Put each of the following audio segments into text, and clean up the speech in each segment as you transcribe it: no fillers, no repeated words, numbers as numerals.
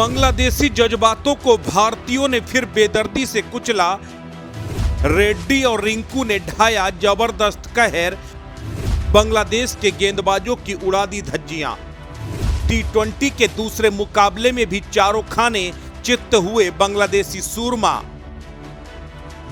बांग्लादेशी जज्बातों को भारतीयों ने फिर बेदर्दी से कुचला। रेड्डी और रिंकू ने ढाया जबरदस्त कहर। बांग्लादेश के गेंदबाजों की उड़ा दी धज्जियां। T20 के दूसरे मुकाबले में भी चारों खाने चित्त हुए बांग्लादेशी सूरमा।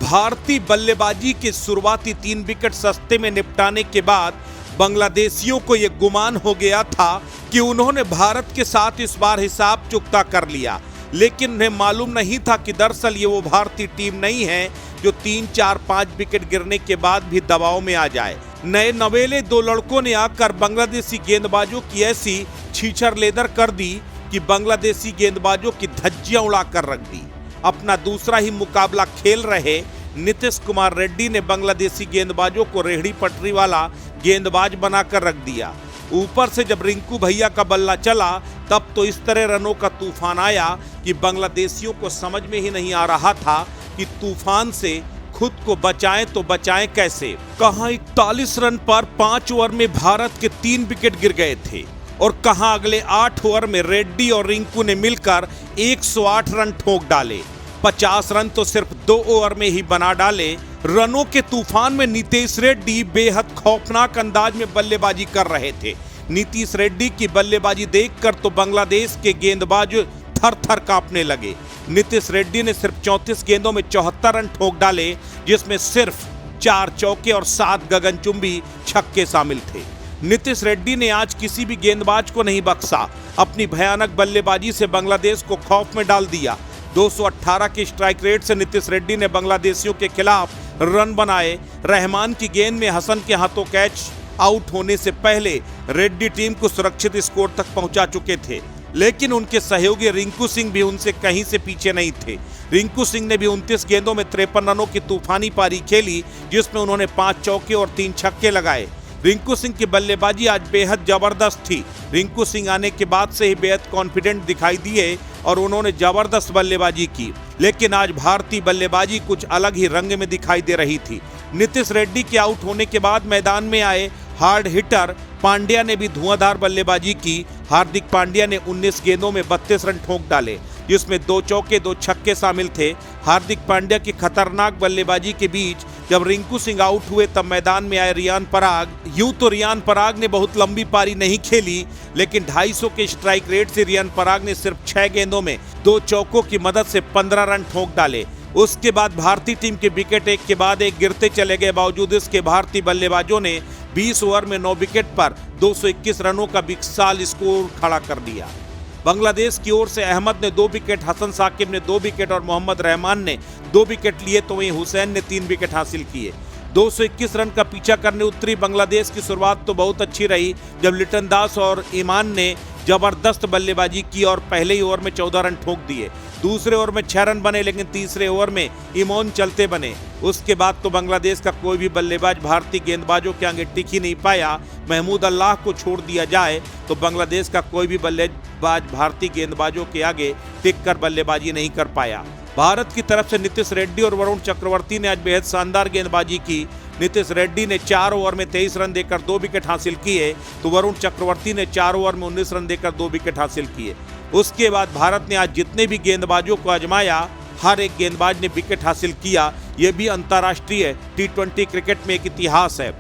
भारतीय बल्लेबाजी के शुरुआती 3 विकेट सस्ते में निपटाने के बाद बांग्लादेशियों को यह गुमान हो गया था कि उन्होंने भारत के साथ इस बार हिसाब चुकता कर लिया, लेकिन उन्हें मालूम नहीं था कि दरअसल ये वो भारतीय टीम नहीं है जो 3, 4, 5 विकेट गिरने के बाद भी दबाव में आ जाए। नए नवेले 2 लड़कों ने आकर बांग्लादेशी गेंदबाजों की ऐसी छीछर लेदर कर दी कि बांग्लादेशी गेंदबाजों की धज्जियां उड़ा कर रख दी। अपना दूसरा ही मुकाबला खेल रहे नीतीश कुमार रेड्डी ने बांग्लादेशी गेंदबाजों को रेहड़ी पटरी वाला गेंदबाज बनाकर रख दिया। ऊपर से जब रिंकू भैया का बल्ला चला तब तो इस तरह रनों का तूफान आया कि बांग्लादेशियों को समझ में ही नहीं आ रहा था कि तूफान से खुद को बचाएं तो बचाएं कैसे। कहां 41 रन पर 5 ओवर में भारत के 3 विकेट गिर गए थे और कहां अगले 8 ओवर में रेड्डी और रिंकू ने मिलकर 108 रन ठोक डाले। 50 रन तो सिर्फ 2 ओवर में ही बना डाले। रनों के तूफान में नीतीश रेड्डी बेहद खौफनाक अंदाज में बल्लेबाजी कर रहे थे। नीतीश रेड्डी की बल्लेबाजी देखकर तो बांग्लादेश के गेंदबाज थर थर कांपने लगे। नीतीश रेड्डी ने सिर्फ 34 गेंदों में 74 रन ठोक डाले, जिसमें सिर्फ 4 चौके और 7 गगनचुंबी छक्के शामिल थे। नीतीश रेड्डी ने आज किसी भी गेंदबाज को नहीं बख्शा। अपनी भयानक बल्लेबाजी से बांग्लादेश को खौफ में डाल दिया। 218 की स्ट्राइक रेट से नीतीश रेड्डी ने बांग्लादेशियों के खिलाफ रन बनाए। रहमान की गेंद में हसन के हाथों कैच आउट होने से पहले रेड्डी टीम को सुरक्षित स्कोर तक पहुंचा चुके थे, लेकिन उनके सहयोगी रिंकू सिंह भी उनसे कहीं से पीछे नहीं थे। रिंकू सिंह ने भी 29 गेंदों में 53 रनों की तूफानी पारी खेली, जिसमें उन्होंने 5 चौके और 3 छक्के लगाए। रिंकू सिंह की बल्लेबाजी आज बेहद जबरदस्त थी। रिंकू सिंह आने के बाद से ही बेहद कॉन्फिडेंट दिखाई दिए और उन्होंने जबरदस्त बल्लेबाजी की, लेकिन आज भारतीय बल्लेबाजी कुछ अलग ही रंग में दिखाई दे रही थी। नीतीश रेड्डी के आउट होने के बाद मैदान में आए हार्ड हिटर पांड्या ने भी धुआंधार बल्लेबाजी की। हार्दिक पांड्या ने 19 गेंदों में 32 रन ठोक डाले, जिसमें 2 चौके 2 छक्के शामिल थे। हार्दिक पांड्या की खतरनाक बल्लेबाजी के बीच जब रिंकू सिंह आउट हुए तब मैदान में आए रियान पराग। यूं तो रियान पराग ने बहुत लंबी पारी नहीं खेली, लेकिन 250 के स्ट्राइक रेट से रियान पराग ने सिर्फ 6 गेंदों में 2 चौकों की मदद से 15 रन ठोक डाले। उसके बाद भारतीय टीम के विकेट एक के बाद एक गिरते चले गए। बावजूद इसके भारतीय बल्लेबाजों ने 20 ओवर में 9 विकेट पर 221 रनों का विशाल स्कोर खड़ा कर दिया। बांग्लादेश की ओर से अहमद ने 2 विकेट, हसन साकिब ने 2 विकेट और मोहम्मद रहमान ने 2 विकेट लिए, तो वहीं हुसैन ने 3 विकेट हासिल किए। 221 रन का पीछा करने उतरी बांग्लादेश की शुरुआत तो बहुत अच्छी रही, जब लिटन दास और ईमान ने जबरदस्त बल्लेबाजी की और पहले ही ओवर में 14 रन ठोक दिए। दूसरे ओवर में 6 रन बने, लेकिन तीसरे ओवर में ईमान चलते बने। उसके बाद तो बांग्लादेश का कोई भी बल्लेबाज भारतीय गेंदबाजों के आगे टिक ही नहीं पाया। महमूद अल्लाह को छोड़ दिया जाए तो बांग्लादेश का कोई भी बल्लेबाज भारतीय गेंदबाजों के आगे टिक कर बल्लेबाजी नहीं कर पाया। भारत की तरफ से नीतीश रेड्डी और वरुण चक्रवर्ती ने आज बेहद शानदार गेंदबाजी की। नीतीश रेड्डी ने 4 ओवर में 23 रन देकर 2 विकेट हासिल किए, तो वरुण चक्रवर्ती ने 4 ओवर में 19 रन देकर 2 विकेट हासिल किए। उसके बाद भारत ने आज जितने भी गेंदबाजों को आजमाया, हर एक गेंदबाज ने विकेट हासिल किया। यह भी अंतर्राष्ट्रीय T20 क्रिकेट में एक इतिहास है।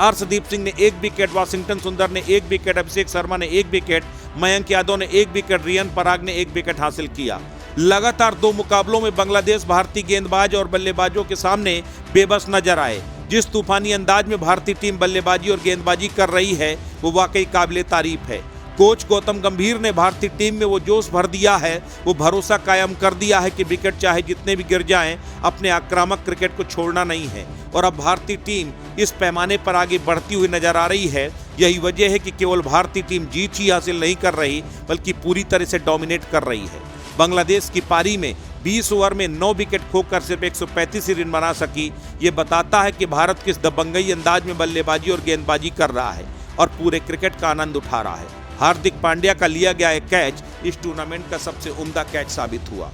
अर्शदीप सिंह ने 1 विकेट, वाशिंगटन सुंदर ने 1 विकेट, अभिषेक शर्मा ने 1 विकेट, मयंक यादव ने 1 विकेट, रियान पराग ने 1 विकेट हासिल किया। लगातार 2 मुकाबलों में बांग्लादेश भारतीय गेंदबाज और बल्लेबाजों के सामने बेबस नजर आए। जिस तूफानी अंदाज में भारतीय टीम बल्लेबाजी और गेंदबाजी कर रही है वो वाकई काबिले तारीफ है। कोच गौतम गंभीर ने भारतीय टीम में वो जोश भर दिया है, वो भरोसा कायम कर दिया है कि विकेट चाहे जितने भी गिर जाएं, अपने आक्रामक क्रिकेट को छोड़ना नहीं है। और अब भारतीय टीम इस पैमाने पर आगे बढ़ती हुई नजर आ रही है। यही वजह है कि केवल भारतीय टीम जीत ही हासिल नहीं कर रही, बल्कि पूरी तरह से डोमिनेट कर रही है। बांग्लादेश की पारी में 20 ओवर में 9 विकेट खोकर सिर्फ 135 ही रन बना सकी। ये बताता है कि भारत किस दबंगई अंदाज में बल्लेबाजी और गेंदबाजी कर रहा है और पूरे क्रिकेट का आनंद उठा रहा है। हार्दिक पांड्या का लिया गया एक कैच इस टूर्नामेंट का सबसे उम्दा कैच साबित हुआ।